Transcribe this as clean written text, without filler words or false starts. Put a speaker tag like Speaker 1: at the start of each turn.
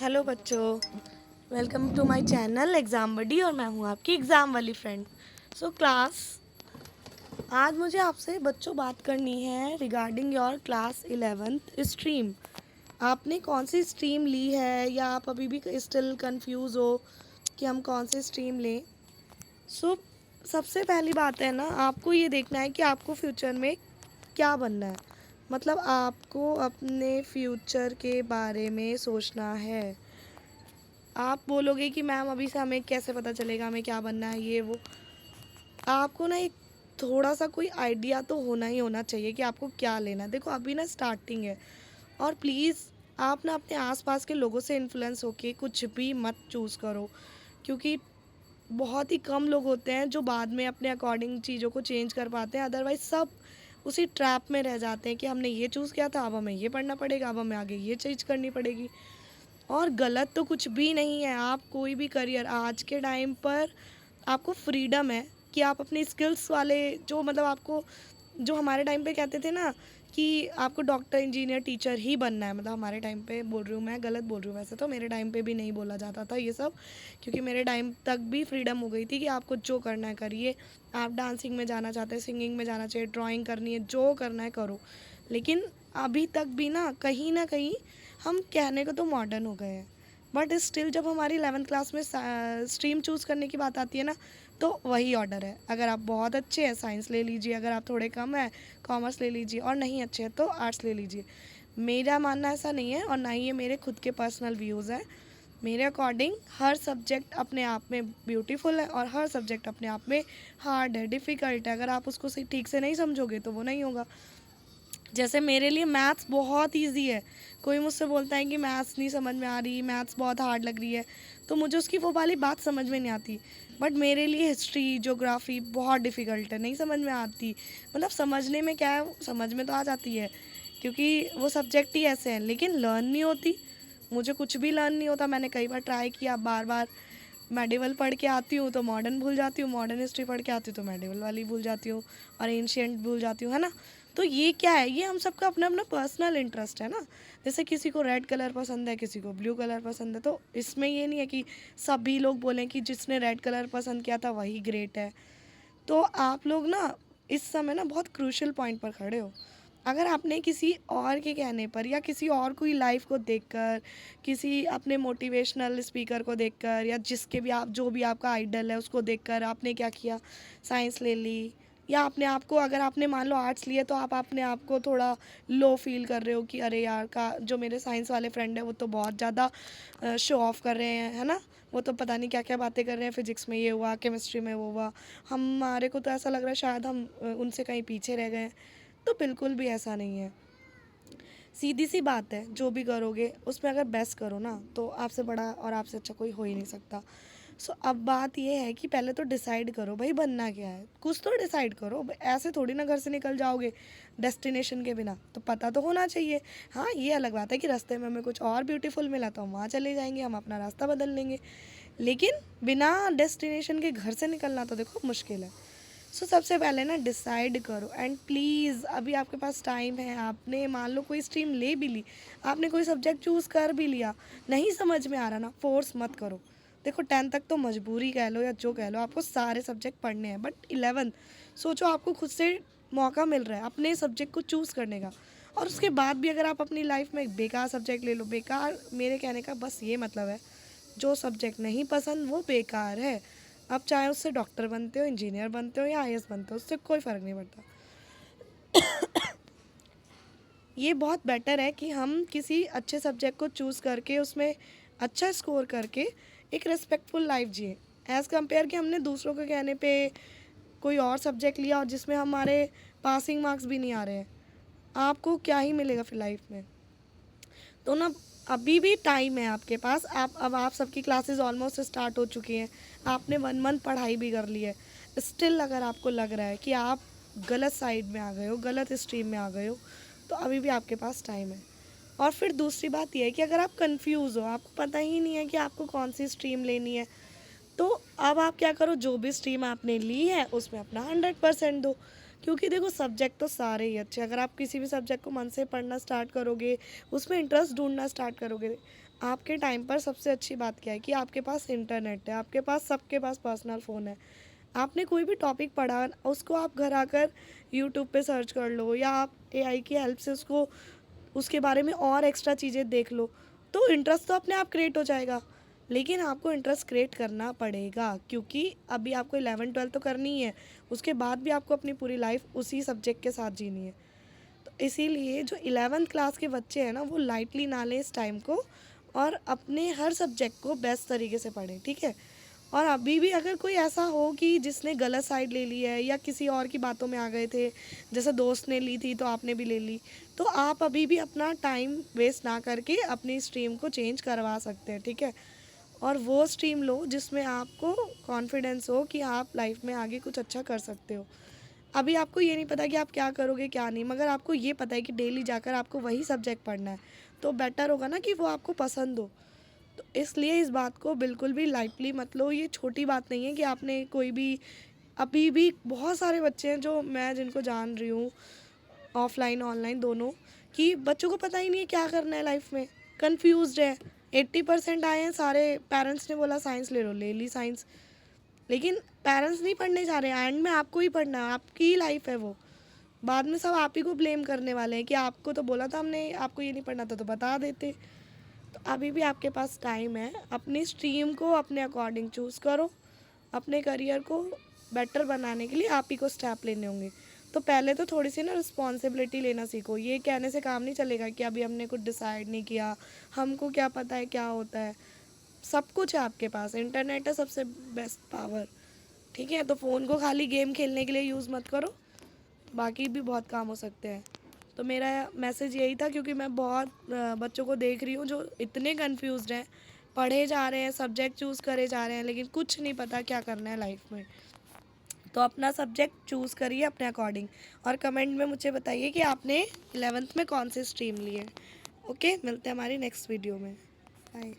Speaker 1: Hello बच्चों, welcome to my channel exam buddy और मैं हूँ आपकी एग्ज़ाम वाली फ्रेंड। सो क्लास, आज मुझे आपसे बच्चों बात करनी है regarding your class 11th stream. आपने कौन सी स्ट्रीम ली है या आप अभी भी स्टिल कंफ्यूज हो कि हम कौन सी स्ट्रीम लें। सो सबसे पहली बात है ना, आपको ये देखना है कि आपको फ्यूचर में क्या बनना है। मतलब आपको अपने फ्यूचर के बारे में सोचना है। आप बोलोगे कि मैम अभी से हमें कैसे पता चलेगा हमें क्या बनना है, ये वो। आपको ना एक थोड़ा सा कोई आइडिया तो होना ही होना चाहिए कि आपको क्या लेना है। देखो अभी ना स्टार्टिंग है, और प्लीज़ आप ना अपने आसपास के लोगों से इन्फ्लुएंस होके कुछ भी मत चूज़ करो, क्योंकि बहुत ही कम लोग होते हैं जो बाद में अपने अकॉर्डिंग चीज़ों को चेंज कर पाते हैं। अदरवाइज़ सब उसी ट्रैप में रह जाते हैं कि हमने ये चूज़ किया था, अब हमें ये पढ़ना पड़ेगा, अब हमें आगे ये चीज़ करनी पड़ेगी। और गलत तो कुछ भी नहीं है। आप कोई भी करियर आज के टाइम पर आपको फ्रीडम है कि आप अपनी स्किल्स वाले जो मतलब आपको जो हमारे टाइम पे कहते थे ना कि आपको डॉक्टर इंजीनियर टीचर ही बनना है, मतलब हमारे टाइम पे बोल रही हूँ, मैं गलत बोल रही हूँ वैसे तो, मेरे टाइम पे भी नहीं बोला जाता था ये सब, क्योंकि मेरे टाइम तक भी फ्रीडम हो गई थी कि आपको जो करना है करिए। आप डांसिंग में जाना चाहते हैं, सिंगिंग में जाना चाहिए, ड्राइंग करनी है, जो करना है करो। लेकिन अभी तक भी ना कहीं हम कहने को तो मॉडर्न हो गए हैं, बट स्टिल जब हमारी 11th क्लास में स्ट्रीम चूज़ करने की बात आती है ना, तो वही ऑर्डर है। अगर आप बहुत अच्छे हैं साइंस ले लीजिए, अगर आप थोड़े कम हैं कॉमर्स ले लीजिए, और नहीं अच्छे हैं तो आर्ट्स ले लीजिए। मेरा मानना ऐसा नहीं है, और ना ही ये मेरे खुद के पर्सनल व्यूज़ हैं। मेरे अकॉर्डिंग हर सब्जेक्ट अपने आप में ब्यूटीफुल है, और हर सब्जेक्ट अपने आप में हार्ड है, डिफ़िकल्ट है। अगर आप उसको ठीक से नहीं समझोगे तो वो नहीं होगा। जैसे मेरे लिए मैथ्स बहुत इजी है। कोई मुझसे बोलता है कि मैथ्स नहीं समझ में आ रही, मैथ्स बहुत हार्ड लग रही है, तो मुझे उसकी वो वाली बात समझ में नहीं आती। बट मेरे लिए हिस्ट्री ज्योग्राफी बहुत डिफ़िकल्ट है, नहीं समझ में आती। मतलब समझने में क्या है, समझ में तो आ जाती है क्योंकि वो सब्जेक्ट ही ऐसे हैं, लेकिन लर्न नहीं होती। मुझे कुछ भी लर्न नहीं होता। मैंने कई बार ट्राई किया, बार बार मेडिवल पढ़ के आती हूँ तो मॉडर्न भूल जाती हूँ, मॉडर्न हिस्ट्री पढ़ के आती हूँ तो मेडिवल वाली भूल जाती हूँ, और एंशियंट भूल जाती हूँ, है ना। तो ये क्या है, ये हम सबका अपना अपना पर्सनल इंटरेस्ट है ना। जैसे किसी को रेड कलर पसंद है, किसी को ब्लू कलर पसंद है, तो इसमें ये नहीं है कि सभी लोग बोलें कि जिसने रेड कलर पसंद किया था वही ग्रेट है। तो आप लोग ना इस समय ना बहुत क्रूशियल पॉइंट पर खड़े हो। अगर आपने किसी और के कहने पर या किसी और कोई लाइफ को देखकर, किसी अपने मोटिवेशनल स्पीकर को देखकर, या जिसके भी आप जो भी आपका आइडल है उसको देखकर आपने क्या किया, साइंस ले ली, या अपने आप को, अगर आपने मान लो आर्ट्स लिए तो आप अपने आप को थोड़ा लो फील कर रहे हो कि अरे यार का जो मेरे साइंस वाले फ्रेंड है वो तो बहुत ज़्यादा शो ऑफ कर रहे हैं, है ना। वो तो पता नहीं क्या क्या बातें कर रहे हैं, फिजिक्स में ये हुआ, केमिस्ट्री में वो हुआ, हमारे को तो ऐसा लग रहा है शायद हम उनसे कहीं पीछे रह गए हैं। तो बिल्कुल भी ऐसा नहीं है। सीधी सी बात है, जो भी करोगे उसमें अगर बेस्ट करो ना, तो आपसे बड़ा और आपसे अच्छा कोई हो ही नहीं सकता। सो अब बात ये है कि पहले तो डिसाइड करो भाई बनना क्या है, कुछ तो डिसाइड करो। ऐसे थोड़ी ना घर से निकल जाओगे डेस्टिनेशन के बिना, तो पता तो होना चाहिए। हाँ, ये अलग बात है कि रास्ते में हमें कुछ और ब्यूटीफुल मिला तो हम वहाँ चले जाएंगे, हम अपना रास्ता बदल लेंगे, लेकिन बिना डेस्टिनेशन के घर से निकलना तो देखो मुश्किल है। सो सबसे पहले ना डिसाइड करो, एंड प्लीज़ अभी आपके पास टाइम है। आपने मान लो कोई स्ट्रीम ले भी ली, आपने कोई सब्जेक्ट चूज़ कर भी लिया, नहीं समझ में आ रहा ना, फोर्स मत करो। देखो 10th तक तो मजबूरी कह लो या जो कह लो, आपको सारे सब्जेक्ट पढ़ने हैं, बट 11th सोचो आपको खुद से मौका मिल रहा है अपने सब्जेक्ट को चूज़ करने का। और उसके बाद भी अगर आप अपनी लाइफ में एक बेकार सब्जेक्ट ले लो, बेकार मेरे कहने का बस ये मतलब है, जो सब्जेक्ट नहीं पसंद वो बेकार है। आप चाहे उससे डॉक्टर बनते हो, इंजीनियर बनते हो या आईएएस बनते हो, उससे कोई फ़र्क नहीं पड़ता। ये बहुत बेटर है कि हम किसी अच्छे सब्जेक्ट को चूज़ करके उसमें अच्छा स्कोर करके एक रिस्पेक्टफुल लाइफ जिए, एज़ कम्पेयर कि हमने दूसरों के कहने पे कोई और सब्जेक्ट लिया और जिसमें हमारे पासिंग मार्क्स भी नहीं आ रहे हैं। आपको क्या ही मिलेगा फिर लाइफ में। तो ना अभी भी टाइम है आपके पास। आप सबकी क्लासेस ऑलमोस्ट स्टार्ट हो चुकी हैं, आपने 1 मंथ पढ़ाई भी कर ली है। स्टिल अगर आपको लग रहा है कि आप गलत साइड में आ गए हो, गलत स्ट्रीम में आ गए हो, तो अभी भी आपके पास टाइम है। और फिर दूसरी बात यह है कि अगर आप कंफ्यूज हो, आपको पता ही नहीं है कि आपको कौन सी स्ट्रीम लेनी है, तो अब आप क्या करो, जो भी स्ट्रीम आपने ली है उसमें अपना 100% दो। क्योंकि देखो सब्जेक्ट तो सारे ही अच्छे, अगर आप किसी भी सब्जेक्ट को मन से पढ़ना स्टार्ट करोगे, उसमें इंटरेस्ट ढूंढना स्टार्ट करोगे, आपके टाइम पर सबसे अच्छी बात क्या है कि आपके पास इंटरनेट है, आपके पास सबके पास पर्सनल फ़ोन है। आपने कोई भी टॉपिक पढ़ा, उसको आप घर आकर यूट्यूब पे सर्च कर लो या आप एआई की हेल्प से उसको उसके बारे में और एक्स्ट्रा चीज़ें देख लो, तो इंटरेस्ट तो अपने आप क्रिएट हो जाएगा। लेकिन आपको इंटरेस्ट क्रिएट करना पड़ेगा, क्योंकि अभी आपको 11-12 तो करनी ही है, उसके बाद भी आपको अपनी पूरी लाइफ उसी सब्जेक्ट के साथ जीनी है। तो इसीलिए जो 11th क्लास के बच्चे हैं ना, वो लाइटली ना लें इस टाइम को और अपने हर सब्जेक्ट को बेस्ट तरीके से पढ़ें, ठीक है। और अभी भी अगर कोई ऐसा हो कि जिसने गलत साइड ले ली है या किसी और की बातों में आ गए थे, जैसे दोस्त ने ली थी तो आपने भी ले ली, तो आप अभी भी अपना टाइम वेस्ट ना करके अपनी स्ट्रीम को चेंज करवा सकते हैं, ठीक है। और वो स्ट्रीम लो जिसमें आपको कॉन्फिडेंस हो कि आप लाइफ में आगे कुछ अच्छा कर सकते हो। अभी आपको ये नहीं पता कि आप क्या करोगे क्या नहीं, मगर आपको ये पता है कि डेली जाकर आपको वही सब्जेक्ट पढ़ना है, तो बेटर होगा ना कि वो आपको पसंद हो। तो इसलिए इस बात को बिल्कुल भी लाइटली मत लो। ये छोटी बात नहीं है कि आपने कोई भी, अभी भी बहुत सारे बच्चे हैं जो मैं जिनको जान रही हूँ, ऑफलाइन ऑनलाइन दोनों, कि बच्चों को पता ही नहीं है क्या करना है लाइफ में, कंफ्यूज्ड है। 80% आए हैं, सारे पेरेंट्स ने बोला साइंस ले लो, ले ली साइंस। लेकिन पेरेंट्स नहीं पढ़ने जा रहे हैं, एंड में आपको ही पढ़ना है, आपकी ही लाइफ है वो। बाद में सब आप ही को ब्लेम करने वाले हैं कि आपको तो बोला था हमने, आपको ये नहीं पढ़ना था तो बता देते। तो अभी भी आपके पास टाइम है, अपनी स्ट्रीम को अपने अकॉर्डिंग चूज़ करो। अपने करियर को बेटर बनाने के लिए आप ही को स्टेप लेने होंगे। तो पहले तो थोड़ी सी ना रिस्पॉन्सिबिलिटी लेना सीखो। ये कहने से काम नहीं चलेगा कि अभी हमने कुछ डिसाइड नहीं किया, हमको क्या पता है क्या होता है। सब कुछ है आपके पास, इंटरनेट है सबसे बेस्ट पावर, ठीक है। तो फ़ोन को खाली गेम खेलने के लिए यूज़ मत करो, बाकी भी बहुत काम हो सकते हैं। तो मेरा मैसेज यही था, क्योंकि मैं बहुत बच्चों को देख रही हूँ जो इतने कंफ्यूज्ड हैं, पढ़े जा रहे हैं, सब्जेक्ट चूज़ करे जा रहे हैं, लेकिन कुछ नहीं पता क्या करना है लाइफ में। तो अपना सब्जेक्ट चूज़ करिए अपने अकॉर्डिंग, और कमेंट में मुझे बताइए कि आपने 11th में कौन सी स्ट्रीम ली है। ओके, मिलते हैं हमारी नेक्स्ट वीडियो में। बाय।